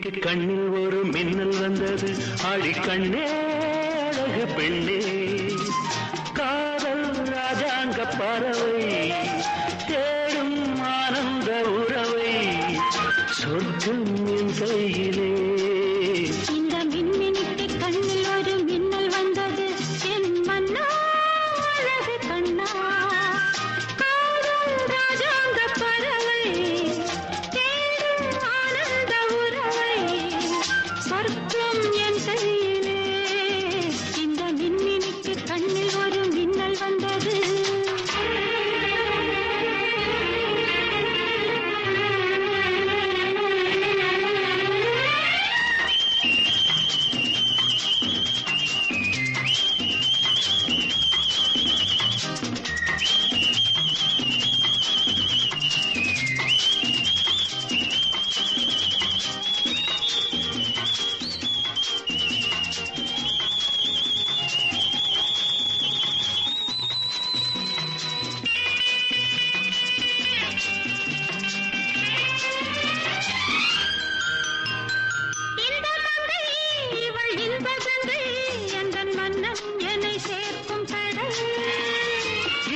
மின்மினிக்கு கண்ணில் ஒரு மின்னல் வந்தது. ஆடி கண்ணே அழகு பெண்ணே, காதல் ராஜாங்க பறவை தேடும் ஆனந்த உறவை, சொர்க்கம் என் கையிலே. இந்த மின்மினிக்கு கண்ணில் ஒரு மின்னல் வந்தது. என் மன்னா அழகு கண்ணா, காதல் ராஜாங்க பறவை தேடும் ஆனந்த உறவை, சொர்க்கம் என் கையிலே. இந்த மின்மினிக்கு கண்ணில் ஒரு மின்னல் வந்தது.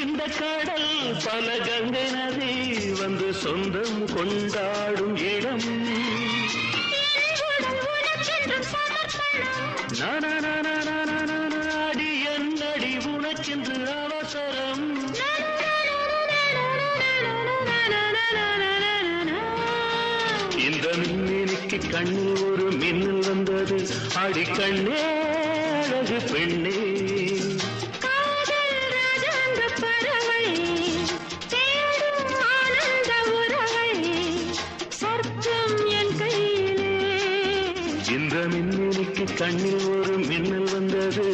இந்த கடல் பல கங்கை நதி வந்து சொந்தம் கொண்டாடும் இடம். நாடி என்னடி உனக்கென்று அவசரம். இந்த மின்மினிக்கு கண்ணில் ஒரு மின்னல் வந்தது. ஆடி கண்ணே அழகு பெண்ணே, இந்த மின்மினிக்கு கண்ணில் ஒரு மின்னல் வந்தது.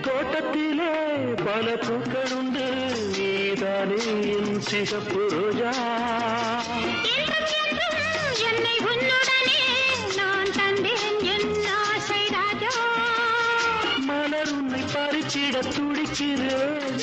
தோட்டத்திலே பல பூக்களுண்டு, நீதானே என் சிகப்பு ரோஜா. என்னை உன்னுடனே நான் தந்தேன் என் ஆசை ராஜா. மலர் உன்னை பறிச்சிட துடிக்கிறேன்.